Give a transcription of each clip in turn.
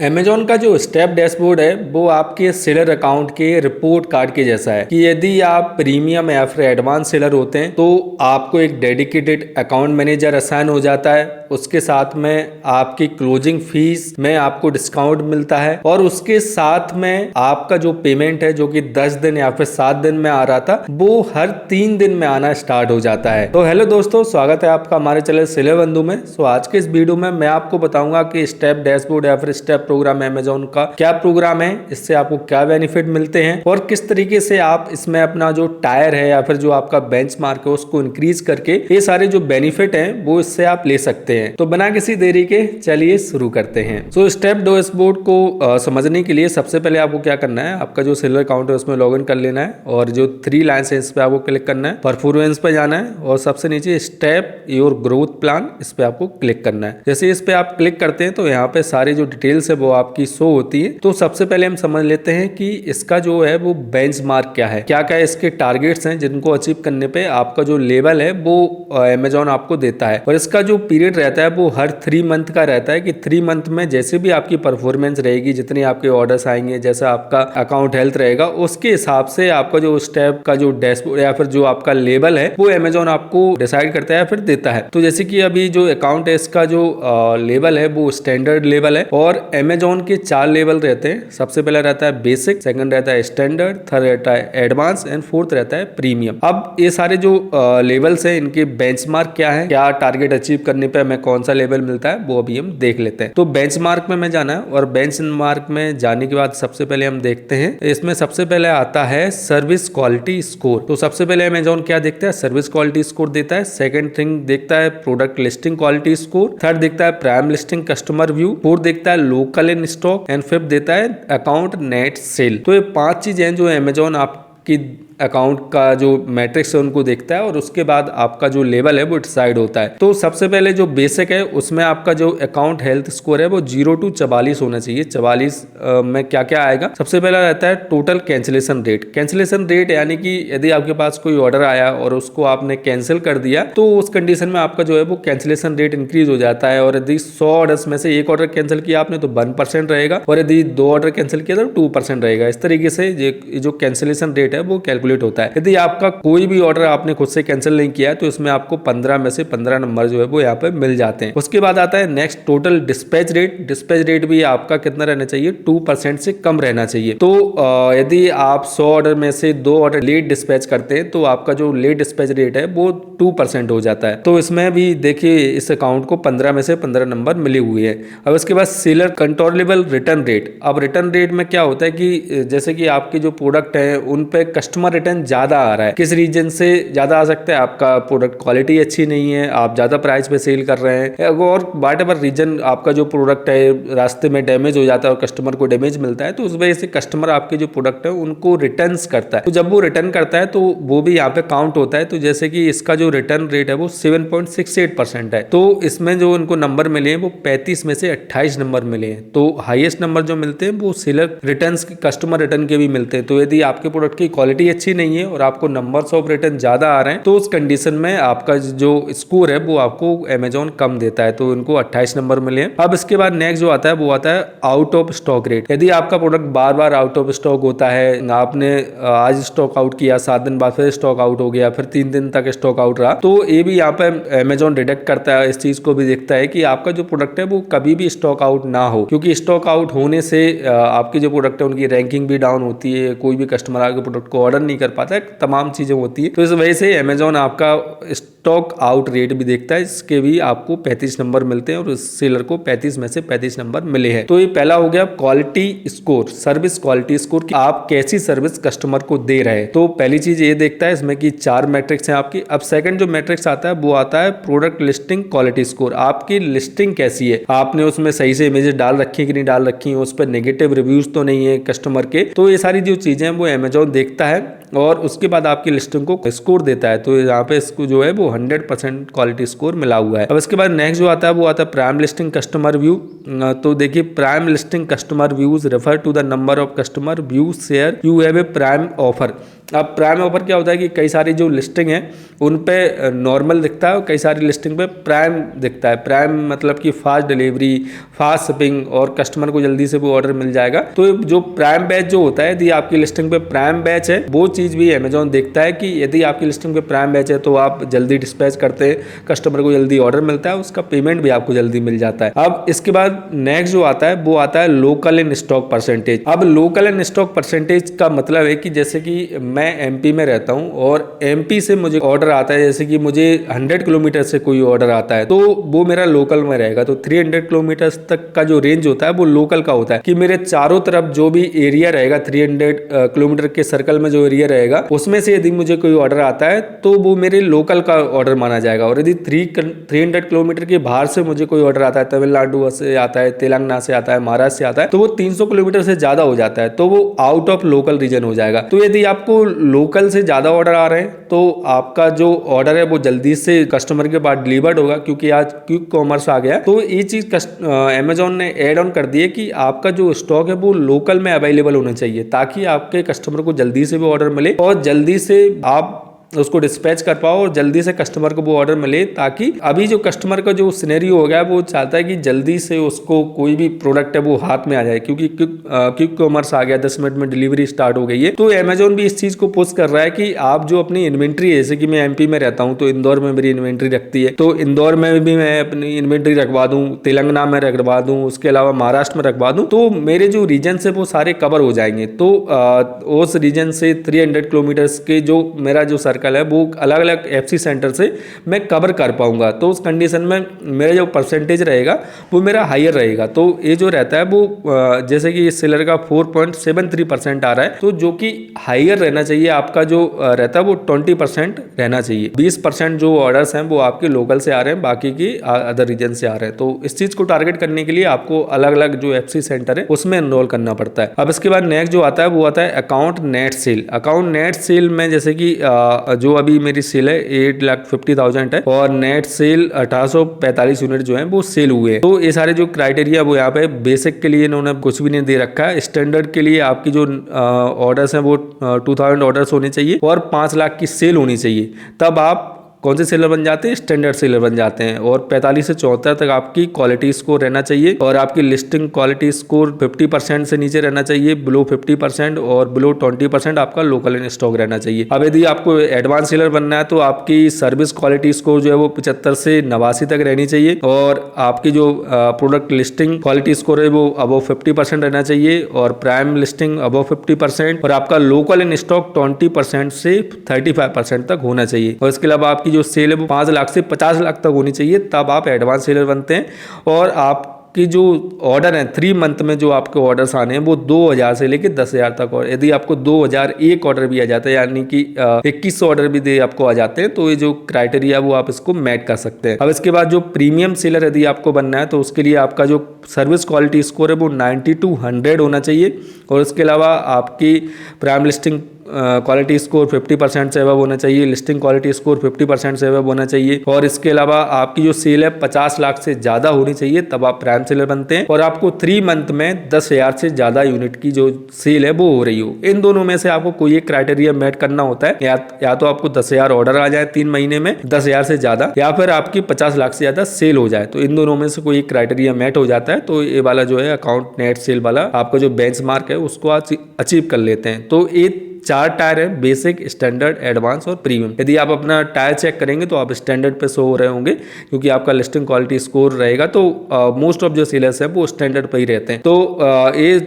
Amazon का जो step dashboard है वो आपके सेलर अकाउंट के रिपोर्ट कार्ड के जैसा है कि यदि आप प्रीमियम या फिर एडवांस सेलर होते हैं तो आपको एक डेडिकेटेड अकाउंट मैनेजर असाइन हो जाता है। उसके साथ में आपकी क्लोजिंग फीस में आपको डिस्काउंट मिलता है और उसके साथ में आपका जो पेमेंट है जो कि 10 दिन या फिर 7 दिन में आ रहा था वो हर 3 दिन में आना स्टार्ट हो जाता है। तो हेलो दोस्तों, स्वागत है आपका हमारे चैनल सेलर बंधु में। सो आज के इस वीडियो में मैं आपको बताऊंगा कि स्टेप डैशबोर्ड या फिर स्टेप प्रोग्राम अमेजॉन का क्या प्रोग्राम है, इससे आपको क्या बेनिफिट मिलते हैं और किस तरीके से आप इसमें अपना जो टायर है या फिर जो आपका बेंचमार्क है उसको इंक्रीज करके ये सारे जो बेनिफिट हैं वो इससे आप ले सकते हैं। तो बिना किसी देरी के चलिए शुरू करते हैं। सो स्टेप डैशबोर्ड को समझने के लिए सबसे पहले आपको क्या करना है, आपका जो सेलर अकाउंट है उसमें लॉगिन कर लेना है और जो 3 लाइन्स है इस पे आपको क्लिक करना है, परफॉर्मेंस पे जाना है और सबसे नीचे स्टेप योर ग्रोथ प्लान इस पे आपको क्लिक करना है। जैसे इस पे आप क्लिक करते हैं तो यहाँ पे सारी जो डिटेल्स है वो आपकी शो होती है। तो सबसे पहले हम समझ लेते हैं कि इसका जो है वो बेंचमार्क क्या है, क्या क्या इसके टारगेट्स हैं जिनको अचीव करने पे आपका जो लेवल है वो अमेजॉन आपको देता है। और इसका जो पीरियड रहता है वो हर 3 मंथ का रहता है कि 3 मंथ में जैसे भी आपकी परफॉर्मेंस रहेगी, जितने आपके ऑर्डर्स आएंगे, जैसा आपका अकाउंट हेल्थ रहेगा उसके हिसाब से आपका जो स्टेप का जो डैशबोर्ड या फिर जो आपका लेवल है वो अमेजॉन आपको डिसाइड करता है फिर देता है। तो जैसे कि अभी जो अकाउंट है इसका जो लेवल है वो स्टैंडर्ड लेवल है और अमेजॉन के 4 लेवल रहते हैं। सबसे पहला रहता है बेसिक, सेकंड रहता है स्टैंडर्ड, थर्ड रहता है एडवांस एंड फोर्थ रहता है प्रीमियम। अब ये सारे जो लेवल्स हैं इनके बेंचमार्क क्या है, क्या टारगेट अचीव करने पे हमें कौन सा लेवल मिलता है वो अभी हम देख लेते हैं। तो बेंचमार्क में हमें जाना है और बेंचमार्क में जाने के बाद सबसे पहले हम देखते हैं इसमें सबसे पहले आता है सर्विस क्वालिटी स्कोर। तो सबसे पहले अमेजॉन क्या देखता है, सर्विस क्वालिटी स्कोर देता है। सेकंड थिंग देखता है product listing quality score, third देखता है prime listing customer view, fourth देखता है local in stock and fifth देता है अकाउंट नेट सेल। तो ये 5 चीजें जो अमेजॉन आपकी अकाउंट का जो मैट्रिक्स है उनको देखता है और उसके बाद आपका जो लेवल है वो डिसाइड होता है। तो सबसे पहले जो बेसिक है उसमें आपका जो अकाउंट हेल्थ स्कोर है वो 0 to 44 होना चाहिए। 44 में क्या क्या आएगा, सबसे पहला रहता है total cancellation rate. Cancellation rate यानी कि यदि आपके पास कोई ऑर्डर आया और उसको आपने कैंसिल कर दिया तो उस कंडीशन में आपका जो है वो कैंसिलेशन रेट इंक्रीज हो जाता है। और यदि 100 ऑर्डर्स में से एक ऑर्डर कैंसिल किया आपने तो 1% रहेगा और यदि 2 ऑर्डर कैंसिल किया तो 2% रहेगा। इस तरीके से जो कैंसिलेशन रेट है वो कैलकुलेट होता है। यदि आपका कोई भी ऑर्डर आपने खुद से कैंसिल नहीं किया है तो इसमें आपको 15 में से 15 नंबर जो है वो यहाँ पे मिल जाते हैं। उसके बाद आता है next total dispatch rate. Dispatch rate भी आपका कितना रहना चाहिए, 2% से कम रहना चाहिए। तो यदि आप 100 ऑर्डर में से 2 ऑर्डर लेट डिस्पैच करते हैं तो आपका जो लेट डिस्पैच रेट है वो 2% हो जाता है। तो इसमें भी देखिए इस अकाउंट को 15 में से 15 नंबर मिले हुए हैं। अब उसके बाद सेलर कंट्रोलेबल रिटर्न रेट। अब रिटर्न रेट में क्या होता है कि जैसे कि आपके जो प्रोडक्ट है उन पे कस्टमर रिटर्न ज्यादा आ रहा है, किस रीजन से ज्यादा आ सकता है, आपका प्रोडक्ट क्वालिटी अच्छी नहीं है, आप ज्यादा प्राइस पे सेल कर रहे हैं और वाट एवर रीजन आपका जो प्रोडक्ट है रास्ते में डैमेज हो जाता है और कस्टमर को डैमेज मिलता है तो उस वजह से कस्टमर आपके जो प्रोडक्ट है उनको रिटर्न करता है। तो जब वो रिटर्न करता है तो वो भी यहाँ पे काउंट होता है। तो जैसे कि इसका जो रिटर्न रेट है वो 7.68% है। तो इसमें जो उनको नंबर मिले हैं वो 35 में से 28 नंबर मिले हैं। तो हाईएस्ट नंबर जो मिलते हैं वो सेलर रिटर्न, कस्टमर रिटर्न के भी मिलते हैं। तो यदि आपके प्रोडक्ट की क्वालिटी अच्छी नहीं है और आपको नंबर्स ऑफ रिटर्न ज्यादा आ रहे हैं तो उस कंडीशन में आपका जो स्कोर है वो आपको अमेजॉन कम देता है। तो इनको 28 नंबर मिले हैं। अब इसके बाद नेक्स्ट जो आता है वो आता है आउट ऑफ स्टॉक रेट। यदि आपका product bar bar out of stock होता है, आपने आज स्टॉक आउट किया, 7 दिन बाद फिर स्टॉक आउट हो गया, फिर 3 दिन तक स्टॉक आउट रहा, तो ये भी यहाँ पे अमेजॉन डिटेक्ट करता है, इस चीज को भी देखता है कि आपका जो प्रोडक्ट है वो कभी भी स्टॉक आउट ना हो। क्योंकि स्टॉक आउट होने से आपकी जो प्रोडक्ट है उनकी रैंकिंग भी डाउन होती है, कोई भी कस्टमर आगे प्रोडक्ट को ऑर्डर नहीं कर पाता है, तमाम चीजें होती है। तो इस वजह से अमेजॉन आपका स्टॉक आउट रेट भी देखता है, इसके भी आपको 35 नंबर मिलते हैं और उस सेलर को 35 में से 35 नंबर मिले हैं। तो ये पहला हो गया quality score, service quality score कि आप कैसी सर्विस कस्टमर को दे रहे हैं। तो पहली चीज ये देखता है इसमें कि 4 मैट्रिक्स हैं आपकी। अब सेकंड जो मैट्रिक्स आता है वो आता है प्रोडक्ट लिस्टिंग क्वालिटी स्कोर। आपकी लिस्टिंग कैसी है, आपने उसमें सही से इमेजेस डाल रखी कि नहीं डाल रखी है, उस पर नेगेटिव रिव्यूज तो नहीं है कस्टमर के। तो ये सारी जो चीजें हैं वो अमेजॉन देखता है और उसके बाद आपकी लिस्टिंग को स्कोर देता है। तो यहाँ पे इसको जो है वो 100% क्वालिटी स्कोर मिला हुआ है। अब इसके बाद नेक्स्ट जो आता है वो आता है प्राइम लिस्टिंग कस्टमर व्यू। तो देखिए prime listing customer views refer to the number of customer view share you have a prime offer. अब प्राइम ऑफर क्या होता है कि कई सारी जो लिस्टिंग है उन पे नॉर्मल दिखता है और कई सारी लिस्टिंग पे प्राइम दिखता है। प्राइम मतलब कि फास्ट डिलीवरी, फास्ट शिपिंग और कस्टमर को जल्दी से वो ऑर्डर मिल जाएगा। तो जो प्राइम बैच जो होता है, यदि आपकी लिस्टिंग पे प्राइम बैच है, वो चीज़ भी अमेजॉन देखता है कि यदि आपकी लिस्टिंग पे प्राइम बैच है तो आप जल्दी डिस्पैच करते हैं, कस्टमर को जल्दी ऑर्डर मिलता है, उसका पेमेंट भी आपको जल्दी मिल जाता है। अब इसके बाद नेक्स्ट जो आता है वो आता है लोकल इन स्टॉक परसेंटेज। अब लोकल इन स्टॉक परसेंटेज का मतलब है कि जैसे कि मैं एमपी में रहता हूं और एमपी से मुझे ऑर्डर आता है, जैसे कि मुझे 100 किलोमीटर से कोई ऑर्डर आता है तो वो मेरा लोकल में रहेगा। तो 300 किलोमीटर तक का जो रेंज होता है वो लोकल का होता है कि मेरे चारों तरफ जो भी एरिया रहेगा 300 किलोमीटर के सर्कल में जो एरिया रहेगा उसमें से यदि मुझे कोई ऑर्डर आता है तो वो मेरे लोकल का ऑर्डर माना जाएगा। और यदि 300 किलोमीटर के बाहर से मुझे कोई ऑर्डर आता है, तमिलनाडु से आता है, तेलंगाना से आता है, महाराष्ट्र से आता है, तो वो 300 किलोमीटर से ज्यादा हो जाता है, तो वो आउट ऑफ लोकल रीजन हो जाएगा। तो यदि आपको लोकल से ज्यादा ऑर्डर आ रहे हैं तो आपका जो ऑर्डर है वो जल्दी से कस्टमर के पास डिलीवर्ड होगा, क्योंकि आज क्विक कॉमर्स आ गया। तो ये चीज अमेजोन ने एड ऑन कर दी है कि आपका जो स्टॉक है वो लोकल में अवेलेबल होना चाहिए, ताकि आपके कस्टमर को जल्दी से वो ऑर्डर मिले और जल्दी से आप उसको डिस्पैच कर पाओ और जल्दी से कस्टमर को वो ऑर्डर मिले। ताकि अभी जो कस्टमर का जो सिनेरियो हो गया है वो चाहता है कि जल्दी से उसको कोई भी प्रोडक्ट है वो हाथ में आ जाए, क्योंकि क्विक कॉमर्स आ गया, 10 मिनट में डिलीवरी स्टार्ट हो गई है। तो अमेजोन भी इस चीज को पुश कर रहा है कि आप जो अपनी इन्वेंट्री है, जैसे कि मैं एमपी में रहता हूँ तो इंदौर में मेरी इन्वेंट्री रखती है, तो इंदौर में भी मैं अपनी इन्वेंट्री रखवा दूँ, तेलंगाना में रखवा दूँ, उसके अलावा महाराष्ट्र में रखवा दूँ, तो मेरे जो रीजन है वो सारे कवर हो जाएंगे। तो उस रीजन से 300 किलोमीटर के जो मेरा जो सर्कल है वो अलग अलग एफसी सेंटर से मैं कवर कर पाऊंगा। तो उस कंडीशन में मेरा जो परसेंटेज रहेगा वो मेरा हायर रहेगा। तो ये जो रहता है वो जैसे कि इस सेलर का 4.73% आ रहा है, तो जो कि हायर रहना चाहिए। आपका जो रहता है वो 20% रहना चाहिए। 20% जो ऑर्डर्स हैं वो आपके लोकल से आ रहे हैं, बाकी की अदर रीजन से आ रहे हैं। तो इस चीज को टारगेट करने के लिए आपको अलग अलग जो एफसी सेंटर है उसमें एनरोल करना पड़ता है। अब इसके बाद नेक्स्ट जो आता है वो आता है account net cell. Account net cell में जैसे कि जो अभी मेरी सेल है 8,50,000 है और नेट सेल 1845 यूनिट जो है वो सेल हुए हैं। तो ये सारे जो क्राइटेरिया वो यहाँ पे बेसिक के लिए इन्होंने कुछ भी नहीं दे रखा है। स्टैंडर्ड के लिए आपकी जो ऑर्डर्स हैं वो 2000 ऑर्डर्स होने चाहिए और 5 लाख की सेल होनी चाहिए, तब आप कौन से सेलर बन जाते हैं, स्टैंडर्ड सेलर बन जाते हैं। और 45 से 74 तक आपकी क्वालिटी स्कोर रहना चाहिए और आपकी लिस्टिंग क्वालिटी स्कोर 50% से नीचे रहना चाहिए, बिलो 50% और बिलो 20% आपका लोकल इन स्टॉक रहना चाहिए। अब यदि आपको एडवांस सेलर बनना है तो आपकी सर्विस क्वालिटी स्कोर जो है वो 75 से 89 तक रहनी चाहिए और आपकी जो प्रोडक्ट लिस्टिंग क्वालिटी स्कोर है वो अबव 50% रहना चाहिए और प्राइम लिस्टिंग अबव 50% और आपका लोकल इन स्टॉक 20% से 35% तक होना चाहिए। और इसके अलावा आपकी जो सेल है वो 5 लाख से 50 लाख तक होनी चाहिए, तब आप एडवांस सेलर बनते हैं। और आपकी जो ऑर्डर है 3 मंथ में जो आपके ऑर्डर्स आने हैं वो 2000 से लेकर 10,000 तक। और यदि आपको 2001 ऑर्डर भी आ जाता है, यानी कि 2100 ऑर्डर भी दे आपको आ जाते हैं, तो ये जो क्राइटेरिया वो आप इसको मैट कर सकते हैं। अब इसके बाद जो प्रीमियम सेलर यदि आपको बनना है तो उसके लिए आपका जो सर्विस क्वालिटी स्कोर है वो 90 to 100 होना चाहिए और इसके अलावा आपकी प्राइम लिस्टिंग क्वालिटी स्कोर 50% से अबव होना चाहिए, लिस्टिंग क्वालिटी स्कोर 50% से अबव होना चाहिए और इसके अलावा आपकी जो सेल है 50 लाख से ज्यादा होनी चाहिए, तब आप प्राइम सेलर बनते हैं। और आपको 3 मंथ में 10,000 से ज्यादा यूनिट की जो सेल है वो हो रही हो। इन दोनों में से आपको कोई एक क्राइटेरिया मैट करना होता है, या तो आपको 10,000 ऑर्डर आ जाए 3 महीने में 10,000 से ज्यादा, या फिर आपकी 50 लाख से ज्यादा सेल हो जाए। तो इन दोनों में से कोई एक क्राइटेरिया मैट हो जाता है तो ये वाला जो है अकाउंट नेट सेल वाला आपका जो बेंचमार्क है उसको अचीव कर लेते हैं। तो ये 4 टायर है, बेसिक, स्टैंडर्ड, एडवांस और प्रीमियम। यदि आप अपना टायर चेक करेंगे तो आप स्टैंडर्ड पे शो हो रहे होंगे, क्योंकि आपका लिस्टिंग क्वालिटी स्कोर रहेगा। तो मोस्ट ऑफ जो सेलर्स है वो स्टैंडर्ड पे ही रहते हैं। तो ये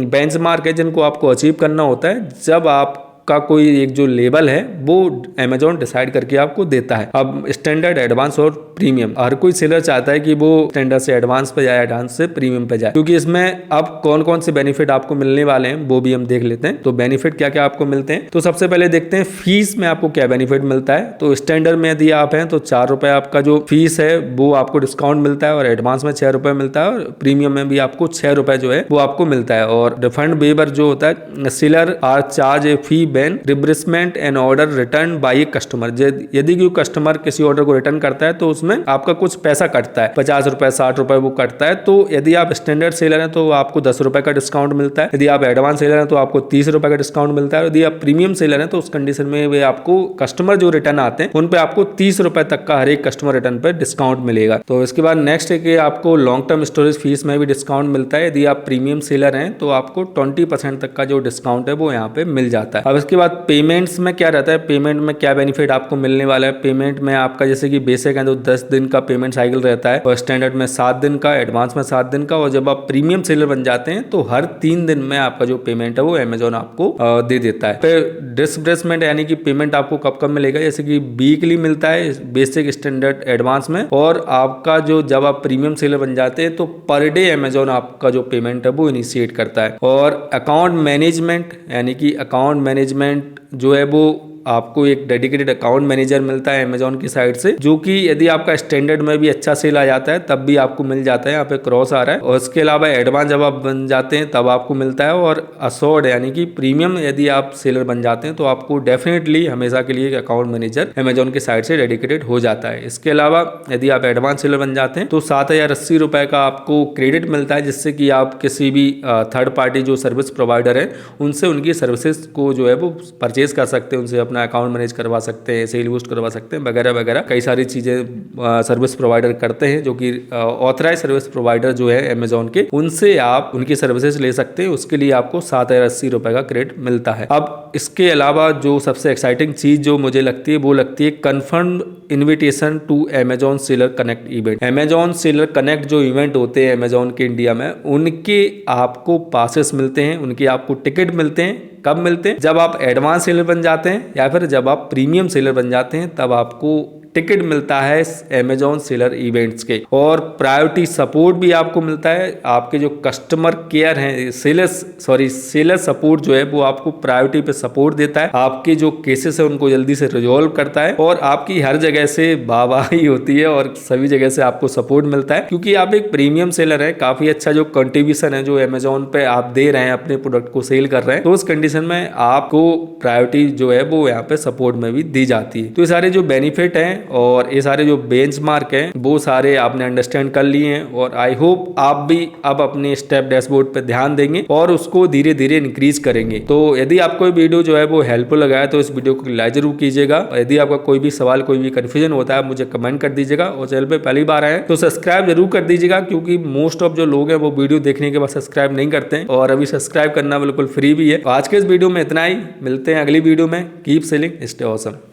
बेंचमार्क है जिनको आपको अचीव करना होता है जब आप का कोई एक जो लेवल है वो अमेजोन डिसाइड करके आपको देता है। अब स्टैंडर्ड, एडवांस और प्रीमियम, हर कोई सेलर चाहता है कि वो स्टैंडर्ड से एडवांस पे जाए, एडवांस से प्रीमियम पे जाए, क्योंकि इसमें अब कौन कौन से बेनिफिट आपको मिलने वाले हैं वो भी हम देख लेते हैं। तो बेनिफिट क्या क्या आपको मिलते हैं, तो सबसे पहले देखते हैं फीस में आपको क्या बेनिफिट मिलता है। तो स्टैंडर्ड में यदि आप हैं तो 4 रुपए आपका जो फीस है वो आपको डिस्काउंट मिलता है और एडवांस में 6 रुपए मिलता है और प्रीमियम में भी आपको 6 रुपए जो है वो आपको मिलता है। और रिफंड वेवर जो होता है, seller are charge a fee when reimbursement an order return by customer. यदि कोई कस्टमर किसी ऑर्डर को रिटर्न करता है तो उसमें आपका कुछ पैसा कटता है, 50 रुपए 60 रुपए वो कटता है। तो यदि आप स्टैंडर्ड सेलर हैं तो आपको 10 रुपए का डिस्काउंट मिलता है, यदि आप एडवांस सेलर हैं तो आपको 30 रुपए का डिस्काउंट मिलता है, यदि आप प्रीमियम सेलर हैं तो उस कंडीशन में वे आपको कस्टमर जो रिटर्न आते हैं उन पे आपको 30 रुपए तक का हर एक कस्टमर रिटर्न पे डिस्काउंट मिलेगा। तो इसके बाद नेक्स्ट है कि आपको लॉन्ग टर्म स्टोरेज फीस में भी डिस्काउंट मिलता है। यदि आप प्रीमियम सेलर हैं तो आपको 20% तक का जो डिस्काउंट है वो यहाँ पे मिल जाता है। अब इसके बाद पेमेंट्स में क्या रहता है, पेमेंट में क्या बेनिफिट आपको मिलने वाला है। पेमेंट में आपका जैसे कि बेसिक है तो 10 दिन का पेमेंट साइकिल रहता है और स्टैंडर्ड में 7 दिन का, एडवांस में 7 दिन का, और जब आप प्रीमियम सेलर बन जाते हैं तो हर 3 दिन में आपका जो पेमेंट है वो अमेजोन आपको दे देता है। फिर डिसबर्समेंट यानी कि पेमेंट आपको कब कब मिलेगा, जैसे कि वीकली मिलता है बेसिक, स्टैंडर्ड, एडवांस में, और आपका जो जब आप प्रीमियम सेलर बन जाते हैं तो पर डे अमेजोन आपका जो पेमेंट है वो इनिशिएट करता है। और अकाउंट मैनेजमेंट यानी कि अकाउंट मैनेजमेंट जो है वो आपको एक डेडिकेटेड अकाउंट मैनेजर मिलता है अमेजोन की साइड से, जो कि यदि आपका स्टैंडर्ड में भी अच्छा सेल आ जाता है तब भी आपको मिल जाता है, यहाँ पे क्रॉस आ रहा है। और इसके अलावा एडवांस जब आप बन जाते हैं तब आपको मिलता है, और असोर्ड यानी कि प्रीमियम यदि आप सेलर बन जाते हैं तो आपको डेफिनेटली हमेशा के लिए एक अकाउंट मैनेजर अमेजोन की साइड से डेडिकेटेड हो जाता है। इसके अलावा यदि आप एडवांस सेलर बन जाते हैं तो 7,080 रुपए का आपको क्रेडिट मिलता है, जिससे कि आप किसी भी थर्ड पार्टी जो सर्विस प्रोवाइडर है उनसे उनकी सर्विसेज को जो है वो परचेज कर सकते हैं, उनसे अपना अकाउंट मैनेज करवा सकते हैं, सेल बूस्ट करवा सकते हैं, वगैरह वगैरह कई सारी चीजें सर्विस प्रोवाइडर करते हैं, जो कि ऑथराइज सर्विस प्रोवाइडर जो है अमेजोन के, उनसे आप उनकी सर्विसेज ले सकते हैं। उसके लिए आपको 7,080 रुपए का क्रेडिट मिलता है। अब इसके अलावा जो सबसे एक्साइटिंग चीज जो मुझे लगती है वो लगती है confirmed invitation to Amazon seller connect event. Amazon seller connect जो इवेंट होते हैं अमेजोन के इंडिया में, उनके आपको पासेस मिलते हैं, उनके आपको टिकट मिलते हैं। कब मिलते हैं? जब आप एडवांस सेलर बन जाते हैं या फिर जब आप प्रीमियम सेलर बन जाते हैं तब आपको टिकट मिलता है अमेजोन सेलर इवेंट्स के। और प्रायोरिटी सपोर्ट भी आपको मिलता है। आपके जो कस्टमर केयर हैं, सेलर सपोर्ट जो है वो आपको प्रायोरिटी पे सपोर्ट देता है, आपके जो केसेस है उनको जल्दी से रिजॉल्व करता है, और आपकी हर जगह से वाहवाही होती है और सभी जगह से आपको सपोर्ट मिलता है, क्योंकि आप एक प्रीमियम सेलर है। काफी अच्छा जो कंट्रीब्यूशन है जो अमेजोन पे आप दे रहे हैं, अपने प्रोडक्ट को सेल कर रहे हैं, तो उस कंडीशन में आपको प्रायोरिटी जो है वो यहाँ पे सपोर्ट में भी दी जाती है। तो ये सारे जो बेनिफिट हैं और ये सारे जो बेंचमार्क हैं वो सारे आपने अंडरस्टैंड कर लिए हैं, और आई होप आप भी अब अपने स्टेप डैशबोर्ड पे ध्यान देंगे और उसको धीरे धीरे इंक्रीज करेंगे। तो यदि आपको ये वीडियो जो है वो हेल्पफुल लगा है तो इस वीडियो को लाइक जरूर कीजिएगा, और यदि आपका कोई भी सवाल, कोई भी कंफ्यूजन होता है मुझे कमेंट कर दीजिएगा, और चैनल पे पहली बार आए तो सब्सक्राइब जरूर कर दीजिएगा, क्योंकि मोस्ट ऑफ जो लोग हैं वो वीडियो देखने के बाद सब्सक्राइब नहीं करते हैं, और अभी सब्सक्राइब करना बिल्कुल फ्री भी है। आज के इस वीडियो में इतना ही, मिलते हैं अगली वीडियो में। Keep selling, stay awesome.